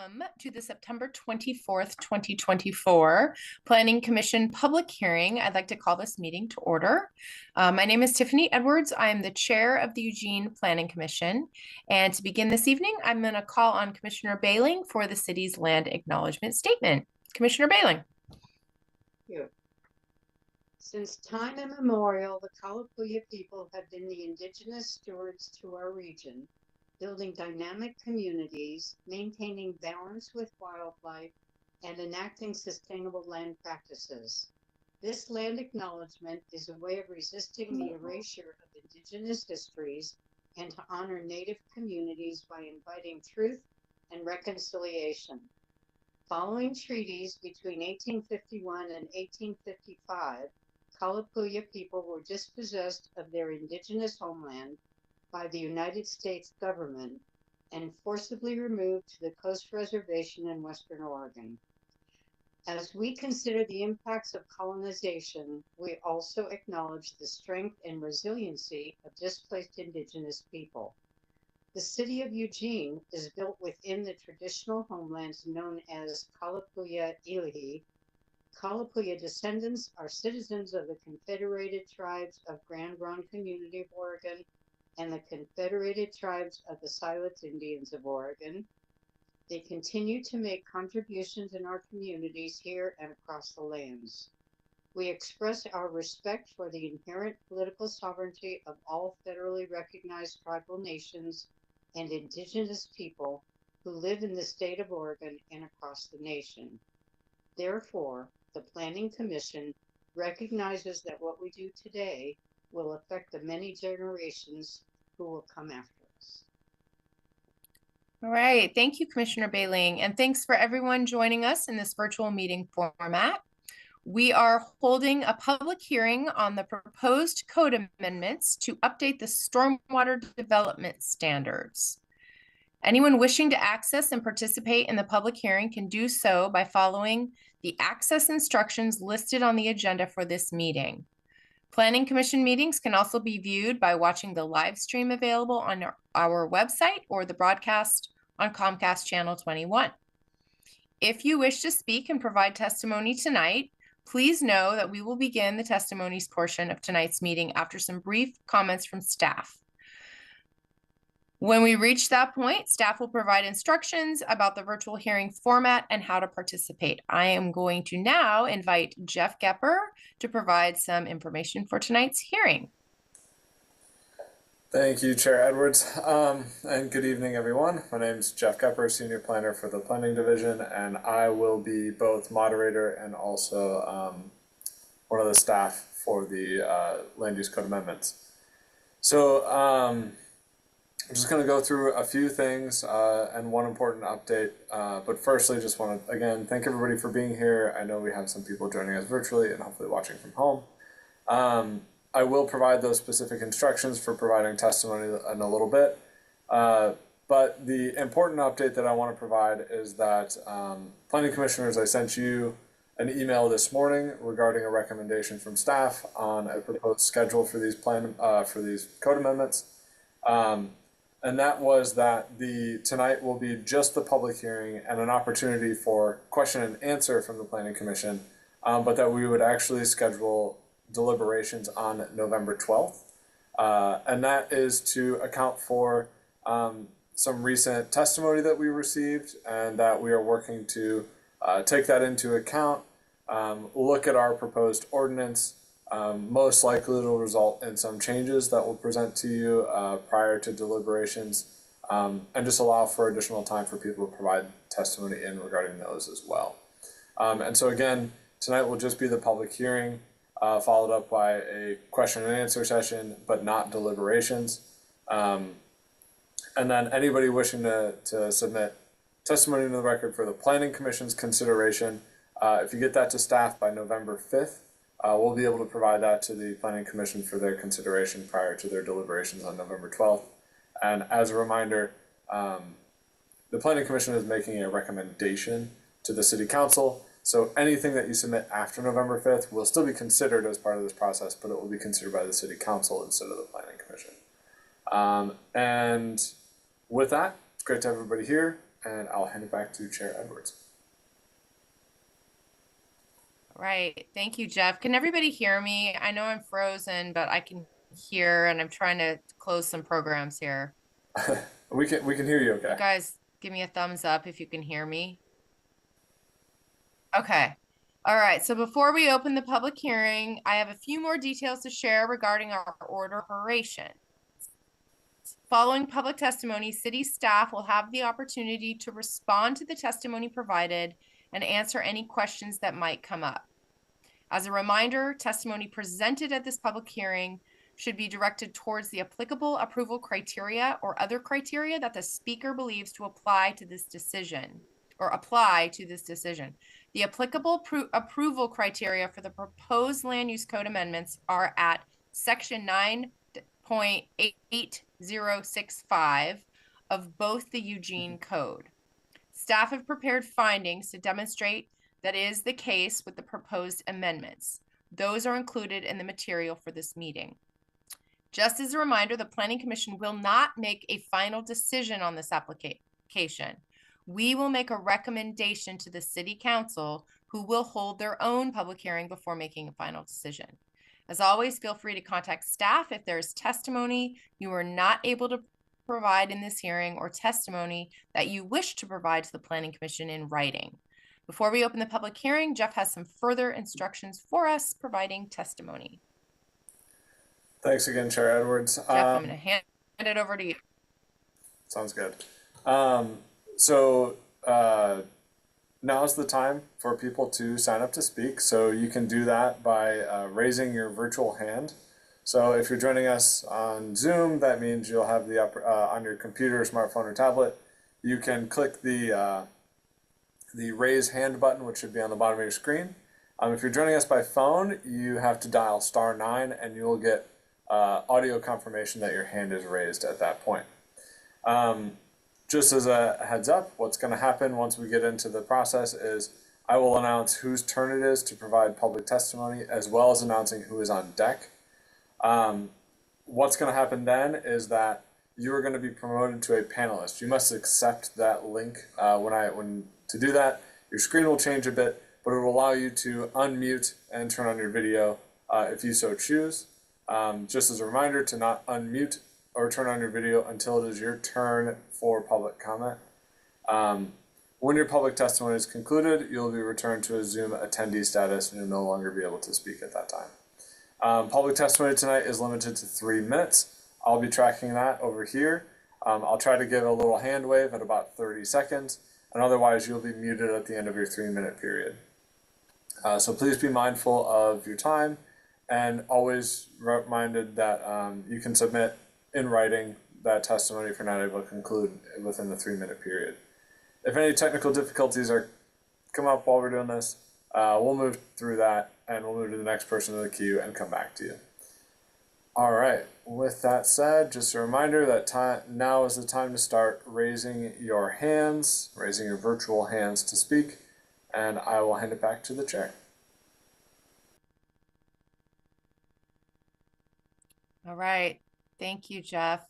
Welcome to the September 24th, 2024 Planning Commission public hearing. I'd like to call this meeting to order. My name is Tiffany Edwards. I am the chair of the Eugene Planning Commission. And to begin this evening, I'm going to call on Commissioner Bailing for the city's land acknowledgement statement. Commissioner Bailing. Thank you. Since time immemorial, the Kalapuya people have been the indigenous stewards to our region, building dynamic communities, maintaining balance with wildlife, and enacting sustainable land practices. This land acknowledgement is a way of resisting the erasure of indigenous histories and to honor Native communities by inviting truth and reconciliation. Following treaties between 1851 and 1855, Kalapuya people were dispossessed of their indigenous homeland by the United States government and forcibly removed to the Coast Reservation in Western Oregon. As we consider the impacts of colonization, we also acknowledge the strength and resiliency of displaced indigenous people. The city of Eugene is built within the traditional homelands known as Kalapuya Ilihi. Kalapuya descendants are citizens of the Confederated Tribes of Grand Ronde Community of Oregon and the Confederated Tribes of the Siletz Indians of Oregon. They continue to make contributions in our communities here and across the lands. We express our respect for the inherent political sovereignty of all federally recognized tribal nations and indigenous people who live in the state of Oregon and across the nation. Therefore, the Planning Commission recognizes that what we do today will affect the many generations who will come after us. All right, thank you, Commissioner Bailing, and thanks for everyone joining us in this virtual meeting format. We are holding a public hearing on the proposed code amendments to update the stormwater development standards. Anyone wishing to access and participate in the public hearing can do so by following the access instructions listed on the agenda for this meeting. Planning Commission meetings can also be viewed by watching the live stream available on our website or the broadcast on Comcast Channel 21. If you wish to speak and provide testimony tonight, please know that we will begin the testimonies portion of tonight's meeting after some brief comments from staff. When we reach that point, staff will provide instructions about the virtual hearing format and how to participate. I am going to now invite Jeff Gepper to provide some information for tonight's hearing. Thank you, Chair Edwards, and good evening, everyone. My name is Jeff Gepper, Senior Planner for the Planning Division, and I will be both moderator and also one of the staff for the Land Use Code Amendments. So I'm just going to go through a few things and one important update. But firstly, just want to, again, thank everybody for being here. I know we have some people joining us virtually and hopefully watching from home. I will provide those specific instructions for providing testimony in a little bit. But the important update that I want to provide is that Planning Commissioners, I sent you an email this morning regarding a recommendation from staff on a proposed schedule for these code amendments. And that was that tonight will be just the public hearing and an opportunity for question and answer from the Planning Commission, but that we would actually schedule deliberations on November 12th. And that is to account for some recent testimony that we received and that we are working to take that into account, look at our proposed ordinance. Most likely it'll result in some changes that we'll present to you prior to deliberations, and just allow for additional time for people to provide testimony in regarding those as well. And so again, tonight will just be the public hearing, followed up by a question and answer session, but not deliberations. And then anybody wishing to submit testimony to the record for the Planning Commission's consideration, if you get that to staff by November 5th, we'll be able to provide that to the Planning Commission for their consideration prior to their deliberations on November 12th. And as a reminder, the Planning Commission is making a recommendation to the City Council. So anything that you submit after November 5th will still be considered as part of this process, but it will be considered by the City Council instead of the Planning Commission. And with that, it's great to have everybody here. and I'll hand it back to Chair Edwards. Right. Thank you, Jeff. Can everybody hear me? I know I'm frozen, but I can hear, and I'm trying to close some programs here. We can hear you okay. You guys give me a thumbs up if you can hear me. Okay. All right. So before we open the public hearing, I have a few more details to share regarding our order of operation. Following public testimony, city staff will have the opportunity to respond to the testimony provided and answer any questions that might come up. As a reminder, testimony presented at this public hearing should be directed towards the applicable approval criteria or other criteria that the speaker believes to apply to this decision. The applicable approval criteria for the proposed land use code amendments are at section 9.8065 of both the Eugene code. Staff have prepared findings to demonstrate that is the case with the proposed amendments. Those are included in the material for this meeting. Just as a reminder, the Planning Commission will not make a final decision on this application. We will make a recommendation to the City Council, who will hold their own public hearing before making a final decision. As always, feel free to contact staff if there is testimony you are not able to provide in this hearing or testimony that you wish to provide to the Planning Commission in writing. Before we open the public hearing, Jeff has some further instructions for us providing testimony. Thanks again, Chair Edwards. Jeff, I'm going to hand it over to you. Sounds good. Now's the time for people to sign up to speak. So you can do that by raising your virtual hand. So if you're joining us on Zoom, that means you'll have the on your computer, smartphone, or tablet. You can click the raise hand button, which should be on the bottom of your screen. If you're joining us by phone, you have to dial *9, and you'll get audio confirmation that your hand is raised at that point. Just as a heads up, what's going to happen once we get into the process is I will announce whose turn it is to provide public testimony, as well as announcing who is on deck. What's going to happen then is that you are going to be promoted to a panelist. You must accept that link. To do that, your screen will change a bit, but it will allow you to unmute and turn on your video if you so choose. Just as a reminder to not unmute or turn on your video until it is your turn for public comment. When your public testimony is concluded, you'll be returned to a Zoom attendee status and you'll no longer be able to speak at that time. Public testimony tonight is limited to 3 minutes. I'll be tracking that over here. I'll try to give a little hand wave at about 30 seconds, and otherwise you'll be muted at the end of your 3-minute period. So please be mindful of your time, and always reminded that you can submit in writing that testimony if you're not able to conclude within the 3-minute period. If any technical difficulties come up while we're doing this, we'll move through that and we'll move to the next person in the queue and come back to you. All right, with that said, just a reminder that now is the time to start raising your hands, raising your virtual hands to speak, and I will hand it back to the chair. All right, thank you, Jeff.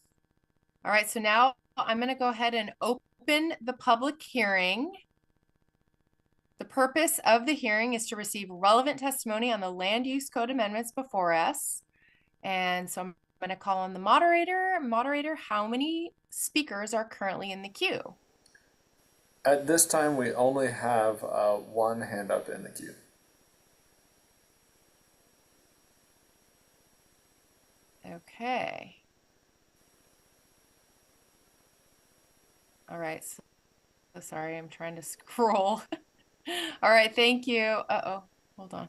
All right, so now I'm going to go ahead and open the public hearing. The purpose of the hearing is to receive relevant testimony on the land use code amendments before us. And so I'm going to call on the moderator. Moderator, how many speakers are currently in the queue? At this time, we only have one hand up in the queue. Okay. All right. So sorry, I'm trying to scroll. All right, thank you. Uh-oh, hold on.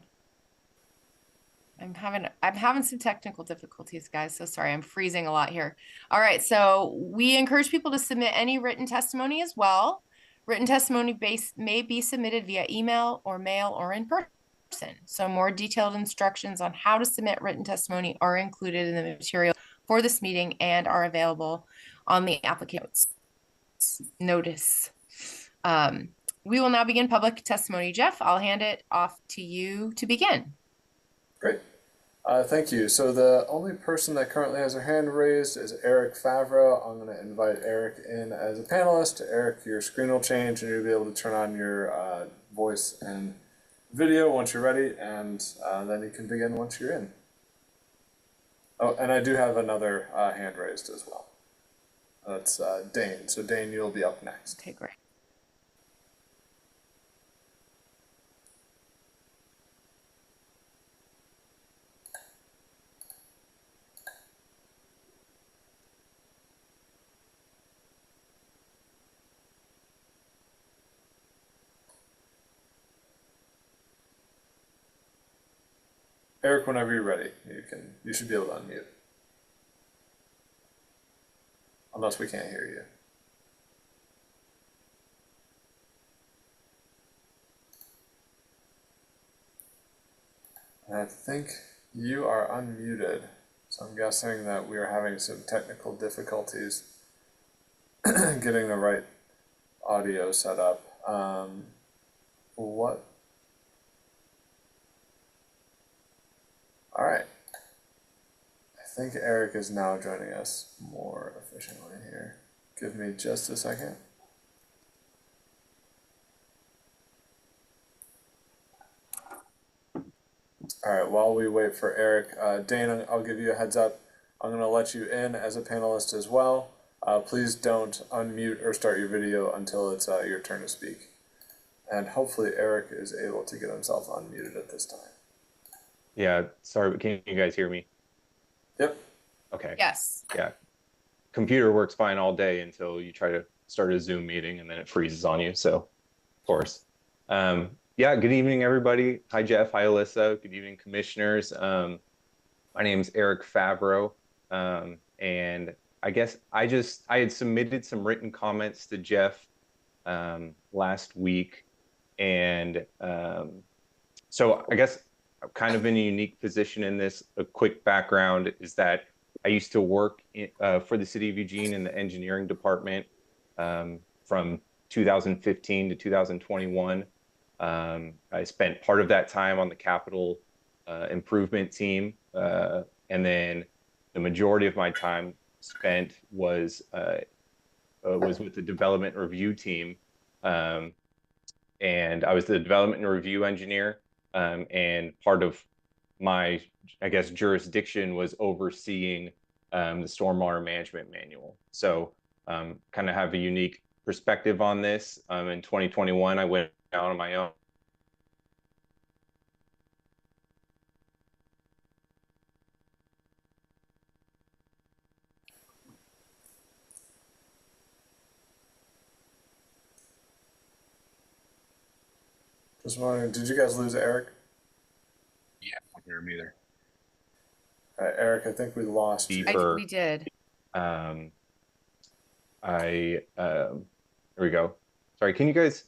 I'm having some technical difficulties, guys. So sorry, I'm freezing a lot here. All right, so we encourage people to submit any written testimony as well. Written testimony may be submitted via email or mail or in person. So more detailed instructions on how to submit written testimony are included in the material for this meeting and are available on the applicant notice. We will now begin public testimony. Jeff, I'll hand it off to you to begin. Great. Thank you. So the only person that currently has their hand raised is Eric Favreau. I'm going to invite Eric in as a panelist. Eric, your screen will change and you'll be able to turn on your voice and video once you're ready, and then you can begin once you're in. Oh, and I do have another hand raised as well. That's Dane. So Dane, you'll be up next. Okay, great. Eric, whenever you're ready, you should be able to unmute. Unless we can't hear you. And I think you are unmuted, so I'm guessing that we are having some technical difficulties getting the right audio set up. What? All right. I think Eric is now joining us more efficiently here. Give me just a second. All right, while we wait for Eric, Dane, I'll give you a heads up. I'm going to let you in as a panelist as well. Please don't unmute or start your video until it's your turn to speak. And hopefully Eric is able to get himself unmuted at this time. Yeah, sorry, but can you guys hear me? Yep. Okay. Yes. Yeah. Computer works fine all day until you try to start a Zoom meeting and then it freezes on you. So, of course. Yeah, good evening, everybody. Hi, Jeff. Hi, Alyssa. Good evening, commissioners. My name is Eric Favreau. And I guess I had submitted some written comments to Jeff last week. And so I guess I'm kind of in a unique position in this. A quick background is that I used to work for the city of Eugene in the engineering department from 2015 to 2021. I spent part of that time on the capital improvement team, and then the majority of my time spent was with the development review team, and I was the development and review engineer. And part of my, I guess, jurisdiction was overseeing the stormwater management manual. So kind of have a unique perspective on this. In 2021, I went out on my own. Just wondering, did you guys lose Eric? Yeah, I don't hear him either. All right, Eric, I think we lost you. We did. Here we go. Sorry, can you guys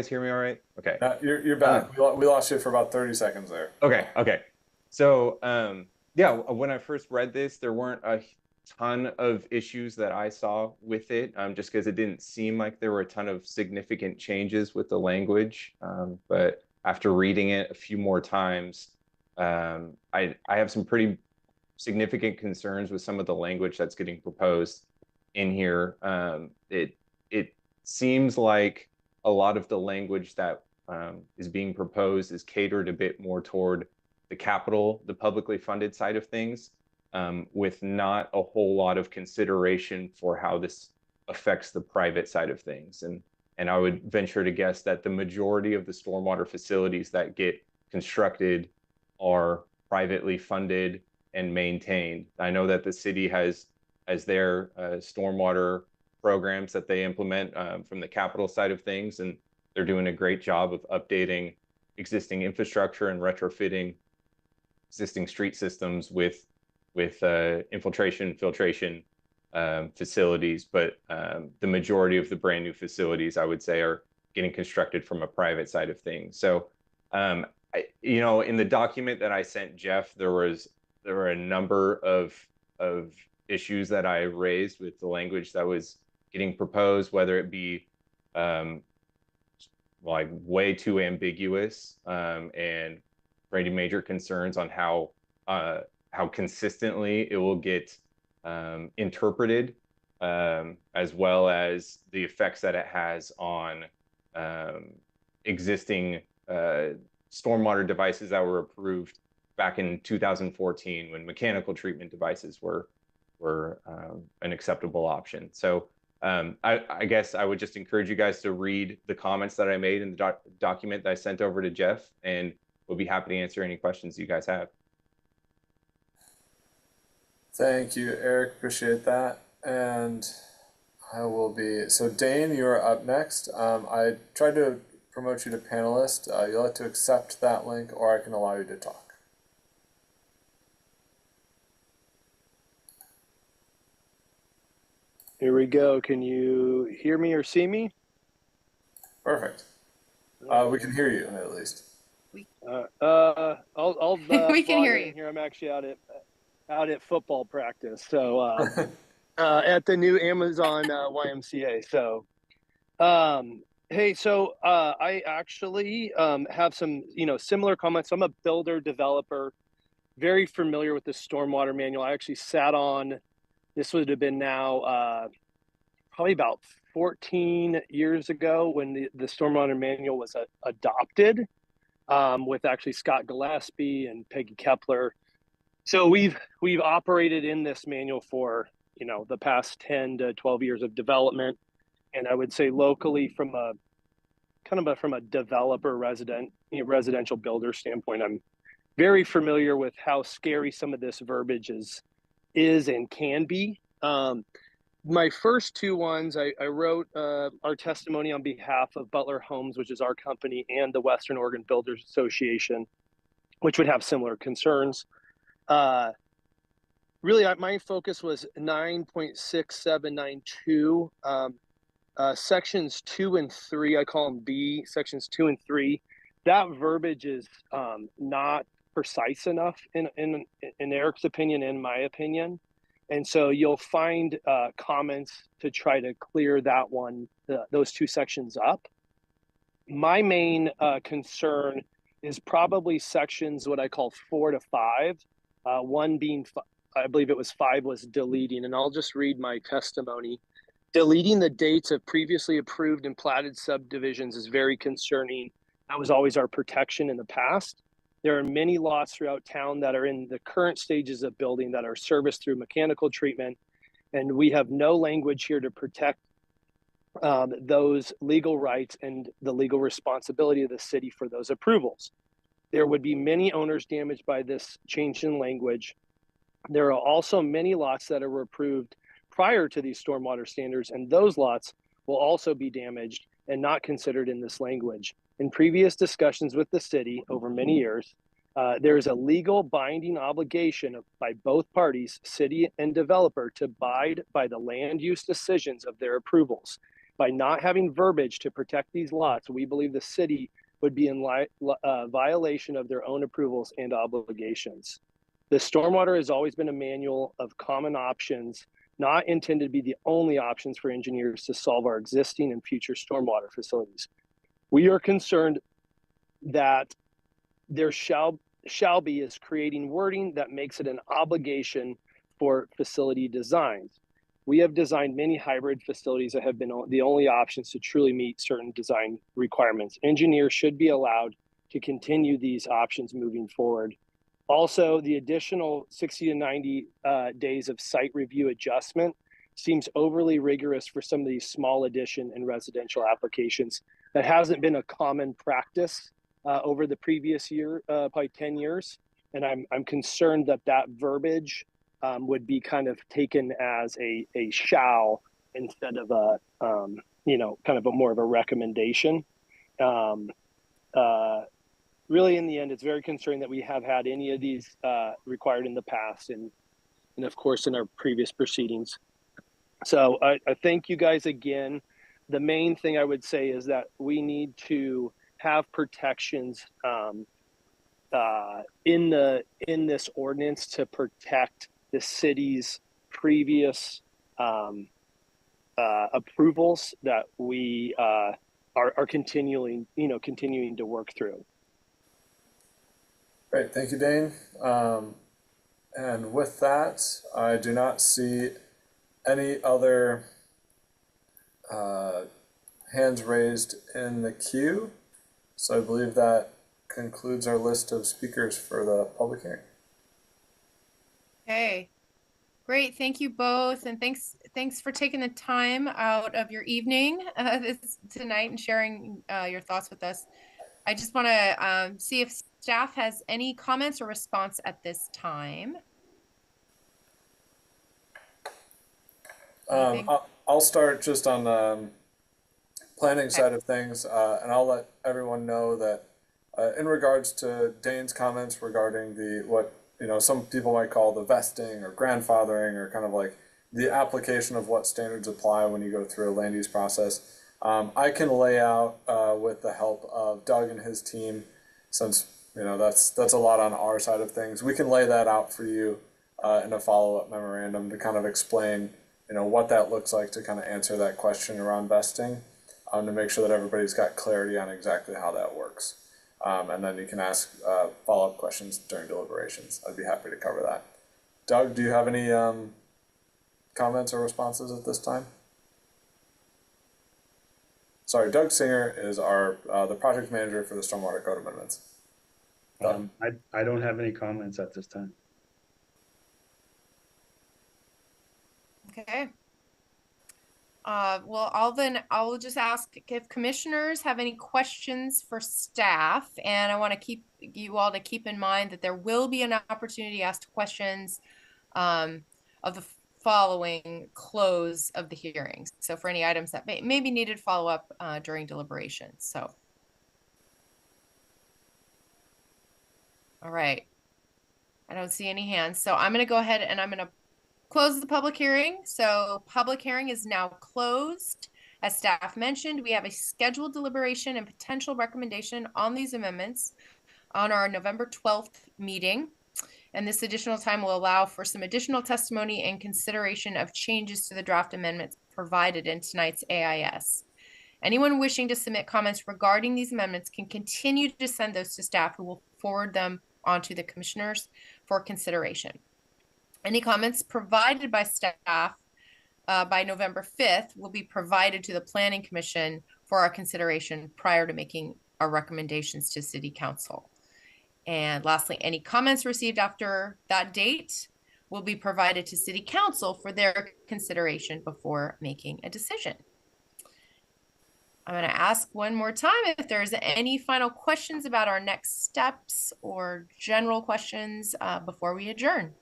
hear me all right? Okay. You're back. We lost you for about 30 seconds there. Okay. So yeah, when I first read this, there weren't a ton of issues that I saw with it, just because it didn't seem like there were a ton of significant changes with the language. But after reading it a few more times, I have some pretty significant concerns with some of the language that's getting proposed in here. It seems like a lot of the language that is being proposed is catered a bit more toward the publicly funded side of things, with not a whole lot of consideration for how this affects the private side of things. And I would venture to guess that the majority of the stormwater facilities that get constructed are privately funded and maintained. I know that the city has their stormwater programs that they implement from the capital side of things, and they're doing a great job of updating existing infrastructure and retrofitting existing street systems with infiltration, filtration facilities. But the majority of the brand new facilities, I would say, are getting constructed from a private side of things. So, in the document that I sent Jeff, there were a number of issues that I raised with the language that was getting proposed, whether it be like way too ambiguous and creating major concerns on how how consistently it will get interpreted, as well as the effects that it has on existing stormwater devices that were approved back in 2014 when mechanical treatment devices were an acceptable option. So I guess I would just encourage you guys to read the comments that I made in the document that I sent over to Jeff, and we'll be happy to answer any questions you guys have. Thank you, Eric. Appreciate that. And I will be, so Dane, you're up next. I tried to promote you to panelist. You'll have to accept that link, or I can allow you to talk. Here we go. Can you hear me or see me? Perfect. We can hear you at least. I'll We can hear log in you. here. I'm actually out at football practice, so at the new Amazon YMCA. So, hey, so I actually have some similar comments. I'm a builder developer, very familiar with the stormwater manual. I actually sat on. This would have been now probably about 14 years ago when the stormwater manual was adopted, with actually Scott Gillespie and Peggy Kepler. So we've operated in this manual for the past 10 to 12 years of development, and I would say locally from a from a developer residential builder standpoint, I'm very familiar with how scary some of this verbiage is and can be. My first two ones, I wrote our testimony on behalf of Butler Homes, which is our company, and the Western Oregon Builders Association, which would have similar concerns. Really, my focus was 9.6792, sections 2 and 3. I call them B, sections 2 and 3. That verbiage is not precise enough in Eric's opinion, in my opinion. And so you'll find comments to try to clear that those two sections up. My main concern is probably sections what I call 4 to 5. One being, I believe it was 5, was deleting, and I'll just read my testimony. Deleting the dates of previously approved and platted subdivisions is very concerning. That was always our protection in the past. There are many lots throughout town that are in the current stages of building that are serviced through mechanical treatment, and we have no language here to protect those legal rights and the legal responsibility of the city for those approvals. There would be many owners damaged by this change in language. There are also many lots that are approved prior to these stormwater standards, and those lots will also be damaged and not considered in this language. In previous discussions with the city over many years, there is a legal binding obligation by both parties, city and developer, to abide by the land use decisions of their approvals. By not having verbiage to protect these lots, we believe the city would be in violation of their own approvals and obligations. The stormwater has always been a manual of common options, not intended to be the only options for engineers to solve our existing and future stormwater facilities. We are concerned that there shall be is creating wording that makes it an obligation for facility designs. We have designed many hybrid facilities that have been the only options to truly meet certain design requirements. Engineers should be allowed to continue these options moving forward. Also, the additional 60 to 90 days of site review adjustment seems overly rigorous for some of these small addition and residential applications. That hasn't been a common practice over the previous year, probably 10 years. And I'm concerned that verbiage would be kind of taken as a shall instead of a, kind of a more of a recommendation. Really, in the end, it's very concerning that we have had any of these required in the past and of course, in our previous proceedings. So I thank you guys again. The main thing I would say is that we need to have protections in this ordinance to protect the city's previous approvals that we are continuing to work through. Great, thank you, Dane. And with that, I do not see any other hands raised in the queue. So I believe that concludes our list of speakers for the public hearing. Okay, great. Thank you both, and thanks for taking the time out of your evening tonight and sharing your thoughts with us. I just want to see if staff has any comments or response at this time. I'll start just on the planning Okay. side of things, and I'll let everyone know that in regards to Dane's comments regarding what some people might call the vesting or grandfathering, or kind of like the application of what standards apply when you go through a land use process, I can lay out with the help of Doug and his team, since that's a lot on our side of things. We can lay that out for you in a follow-up memorandum to kind of explain what that looks like, to kind of answer that question around vesting, to make sure that everybody's got clarity on exactly how that works. And then you can ask follow-up questions during deliberations. I'd be happy to cover that. Doug, do you have any comments or responses at this time? Sorry, Doug Singer is our the project manager for the Stormwater Code amendments. I don't have any comments at this time. Okay. Well, I'll just ask if commissioners have any questions for staff, and I want to keep you all to keep in mind that there will be an opportunity to ask questions of the following close of the hearings. So for any items that may be needed follow up during deliberations. So, all right. I don't see any hands. So I'm going to go ahead and I'm going to close the public hearing. So public hearing is now closed. As staff mentioned, we have a scheduled deliberation and potential recommendation on these amendments on our November 12th meeting. And this additional time will allow for some additional testimony and consideration of changes to the draft amendments provided in tonight's AIS. Anyone wishing to submit comments regarding these amendments can continue to send those to staff, who will forward them onto the commissioners for consideration. Any comments provided by staff by November 5th will be provided to the Planning Commission for our consideration prior to making our recommendations to City Council. And lastly, any comments received after that date will be provided to City Council for their consideration before making a decision. I'm going to ask one more time if there's any final questions about our next steps or general questions before we adjourn.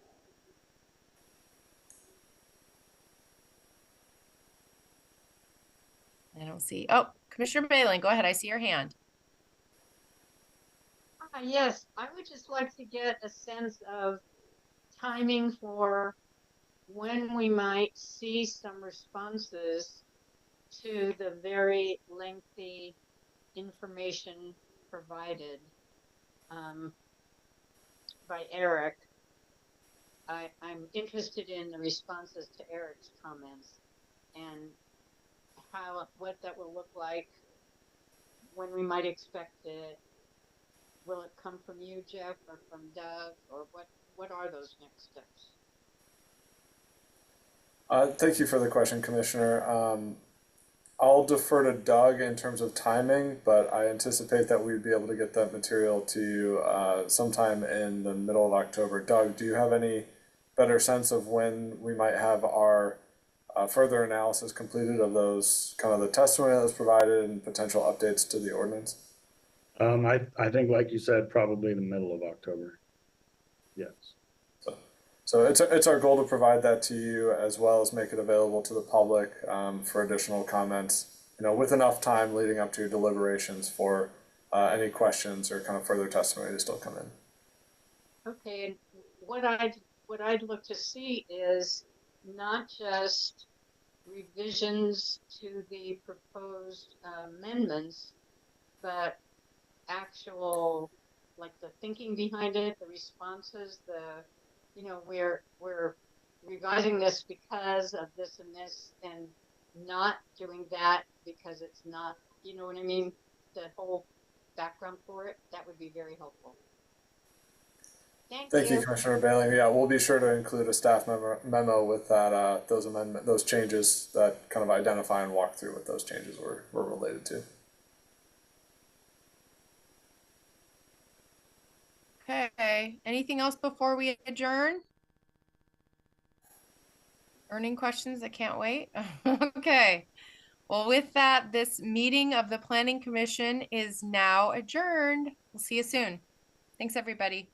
I don't see. Oh, Commissioner Bayling, go ahead. I see your hand. Yes, I would just like to get a sense of timing for when we might see some responses to the very lengthy information provided by Eric. I'm interested in the responses to Eric's comments and what that will look like, when we might expect it. Will it come from you, Jeff, or from Doug, or what are those next steps? Thank you for the question, Commissioner. I'll defer to Doug in terms of timing, but I anticipate that we'd be able to get that material to you sometime in the middle of October. Doug, do you have any better sense of when we might have our further analysis completed of those, kind of the testimony that was provided and potential updates to the ordinance? I think, like you said, probably the middle of October. Yes. So it's our goal to provide that to you, as well as make it available to the public for additional comments, with enough time leading up to your deliberations for any questions or kind of further testimony to still come in. Okay, and what I'd look to see is not just revisions to the proposed amendments, but actual, like, the thinking behind it, the responses, we're revising this because of this and this, and not doing that because it's not, you know what I mean? The whole background for it, that would be very helpful. Thank you, Commissioner Bailey. Yeah, we'll be sure to include a staff memo with that, those changes that kind of identify and walk through what those changes were related to. Okay, anything else before we adjourn? Burning questions that can't wait? Okay. Well, with that, this meeting of the Planning Commission is now adjourned. We'll see you soon. Thanks, everybody.